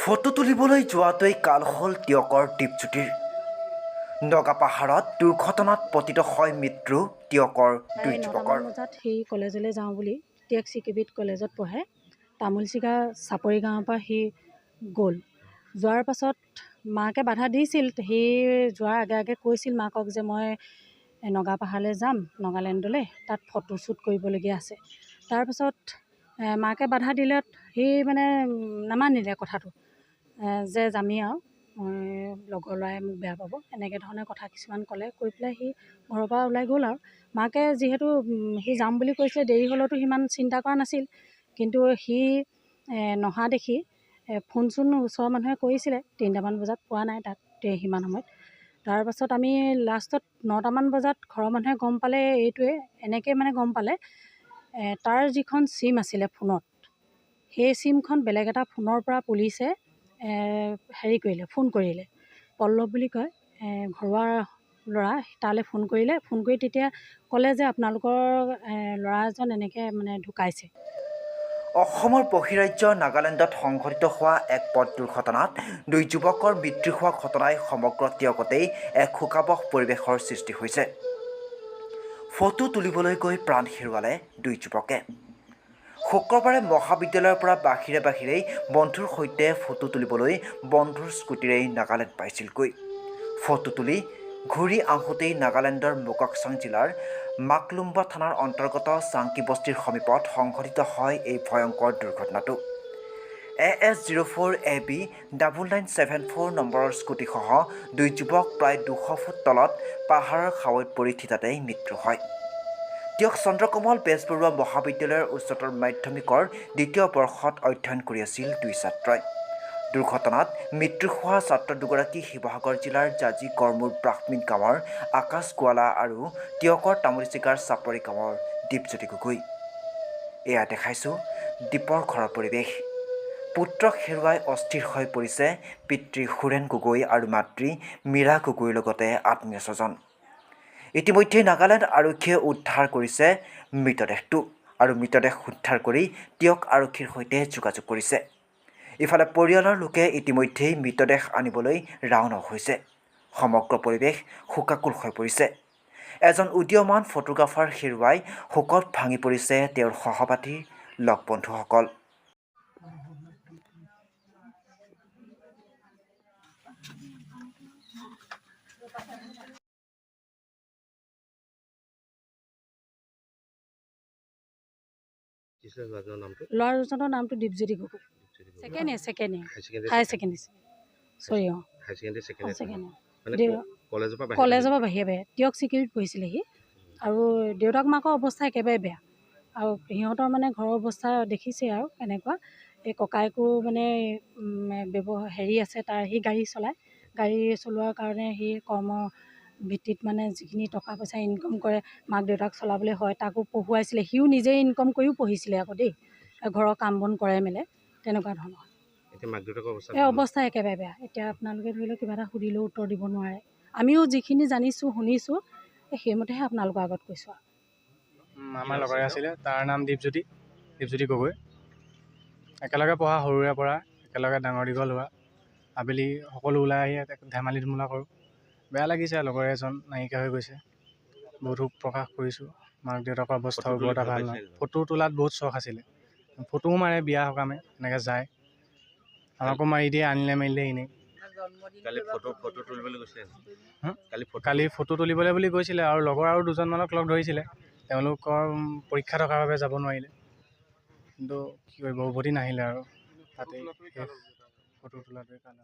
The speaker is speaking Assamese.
ফটো তুলিবলৈ যোৱাটোৱেই কাল হ'ল টিয়কৰ দীপজ্যোতিৰ। নগা পাহাৰত দুৰ্ঘটনাত পতিত হয় মৃত্যু টিয়কৰ দুই যুৱকৰ। 9টামান বজাত সি কলেজলৈ যাওঁ বুলি টিয়ক চিকিবিত কলেজত পঢ়ে। তামোলচিগা চাপৰি গাঁৱৰ পৰা সি গ'ল। যোৱাৰ পাছত মাকে বাধা দিছিল। সি যোৱাৰ আগে আগে কৈছিল মাকক যে মই নগা পাহাৰলৈ যাম, নগালেণ্ডলৈ, তাত ফটোশ্বুট কৰিবলগীয়া আছে। তাৰপাছত মাকে বাধা দিলত সি মানে নামানিলে কথাটো, যে যামি আৰু মই লগৰ ল'ৰাই মোক বেয়া পাব, এনেকৈ ধৰণে কথা কিছুমান ক'লে। কৈ পেলাই সি ঘৰৰ পৰা ওলাই গ'ল আৰু। মাকে যিহেতু সি যাম বুলি কৈছিলে, দেৰি হ'লেওতো সিমান চিন্তা কৰা নাছিল। কিন্তু সি নহা দেখি ফোন চোন ওচৰৰ মানুহে কৰিছিলে 3টামান বজাত, পোৱা নাই তাক সিমান সময়ত। তাৰপাছত আমি লাষ্টত 9টামান বজাত ঘৰৰ মানুহে গম পালে এইটোৱে, এনেকৈ মানে গম পালে তাৰ যিখন চিম আছিলে ফোনত, সেই চিমখন বেলেগ এটা ফোনৰ পৰা পুলিচে ফোন কৰিলে। পল্লৱ বুলি কয়, ঘৰুৱা ল'ৰা, তালৈ ফোন কৰিলে। ফোন কৰি তেতিয়া ক'লে যে আপোনালোকৰ ল'ৰা এজন এনেকৈ মানে ঢুকাইছে। অসমৰ বহিৰাজ্য নাগালেণ্ডত সংঘটিত হোৱা এক পথ দুৰ্ঘটনাত দুই যুৱকৰ মৃত্যু হোৱা ঘটনাই সমগ্ৰ টিয়কতেই এক শোকাবহ পৰিৱেশৰ সৃষ্টি হৈছে। ফটো তুলিবলৈ গৈ প্ৰাণ হেৰুৱালে দুই যুৱকে। শুক্ৰবাৰে মহাবিদ্যালয়ৰ পৰা বাহিৰে বন্ধুৰ সৈতে ফটো তুলিবলৈ বন্ধুৰ স্কুটিৰেই নাগালেণ্ড পাইছিলগৈ। ফটো তুলি ঘূৰি আহোঁতেই নাগালেণ্ডৰ মোককচাং জিলাৰ মাকলুম্বা থানাৰ অন্তৰ্গত চাংকি বস্তিৰ সমীপত সংঘটিত হয় এই ভয়ংকৰ দুৰ্ঘটনাটো। AS04AB 9974 নম্বৰৰ স্কুটিসহ দুই যুৱক প্ৰায় 200 ফুট তলত পাহাৰৰ খাৱৈত পৰি থিতাতেই মৃত্যু হয়। টিয়ক চন্দ্ৰকমল বেজবৰুৱা মহাবিদ্যালয়ৰ উচ্চতৰ মাধ্যমিকৰ 2য় বৰ্ষত অধ্যয়ন কৰি আছিল দুই ছাত্ৰই। দুৰ্ঘটনাত মৃত্যু হোৱা ছাত্ৰ দুগৰাকী শিৱসাগৰ জিলাৰ জাজি গড়মূৰ ব্ৰাহ্মীণ গাঁৱৰ আকাশ গোৱালা আৰু টিয়কৰ তামোলচিগাৰ চাপৰি গাঁৱৰ দীপজ্যোতি গগৈ। এয়া দেখাইছোঁ দীপৰ ঘৰৰ পৰিৱেশ। পুত্ৰক হেৰুৱাই অস্থিৰ হৈ পৰিছে পিতৃ সুৰেণ গগৈ আৰু মাতৃ মীৰা গগৈৰ লগতে আত্মীয় স্বজন। ইতিমধ্যে নাগালেণ্ড আৰক্ষীয়ে উদ্ধাৰ কৰিছে মৃতদেহটো আৰু মৃতদেহ উদ্ধাৰ কৰি টিয়ক আৰক্ষীৰ সৈতে যোগাযোগ কৰিছে। ইফালে পৰিয়ালৰ লোকে ইতিমধ্যেই মৃতদেহ আনিবলৈ ৰাওনা হৈছে। সমগ্ৰ পৰিৱেশ শোকাকুল হৈ পৰিছে। এজন উদীয়মান ফটোগ্ৰাফাৰ হেৰুৱাই শোকত ভাঙি পৰিছে তেওঁৰ সহপাঠী, লগ বন্ধুসকল। ল'ৰাজনৰ নামটো Dipjyoti Gogoi. Second year higher secondary. কলেজৰ পৰা বাহিৰে টিয়ক চিকিউৰিটিত পঢ়িছিলে সি। আৰু দেউতাক মাকৰ অৱস্থা একেবাৰে বেয়া। আৰু সিহঁতৰ মানে ঘৰৰ অৱস্থা দেখিছে আৰু এনেকুৱা। এই ককায়েকো মানে আছে তাৰ, সি গাড়ী চলায়। গাড়ী চলোৱাৰ কাৰণে সি কৰ্ম ভিত্তিত মানে যিখিনি টকা পইচা ইনকম কৰে, মাক দেউতাক চলাবলৈ হয়, তাকো পঢ়ুৱাইছিলে। সিও নিজে ইনকম কৰিও পঢ়িছিলে আকৌ দেই, ঘৰৰ কাম বন কৰে মেলে, তেনেকুৱা ধৰণৰ। এই অৱস্থা একেবাৰে বেয়া। এতিয়া আপোনালোকে ধৰি লওক কিবা এটা সুধিলেও উত্তৰ দিব নোৱাৰে। আমিও যিখিনি জানিছোঁ শুনিছোঁ, সেইমতেহে আপোনালোকৰ আগত কৈছোঁ। আমাৰ লগৰে আছিলে, তাৰ নাম দীপজ্যোতি গগৈ। একেলগে পঢ়া, সৰুৰে পৰা একেলগে ডাঙৰ দীঘল হোৱা। আবেলি সকলো ওলাই আহি ধেমালি ধুমুলা কৰোঁ। বেয়া লাগিছে, লগৰ এজন নাইকিয়া হৈ গৈছে। বহুত শোক প্ৰকাশ কৰিছোঁ। মাক দেউতাকৰ অৱস্থাও বৰ এটা ভাল নহয়। ফটো তোলাত বহুত চখ আছিলে, ফটোও মাৰে বিয়া সকামে, এনেকৈ যায়। আমাকো মাৰি দিয়ে, আনিলে মেলিলে এনেই। কালি ফটো তুলিবলৈ বুলি গৈছিলে, আৰু লগৰ আৰু দুজনমানক লগ ধৰিছিলে। তেওঁলোকৰ পৰীক্ষা থকাৰ বাবে যাব নোৱাৰিলে। কিন্তু কি কৰিব, উভতি নাহিলে আৰু তাতেই ফটো তোলাটোৱে কাল।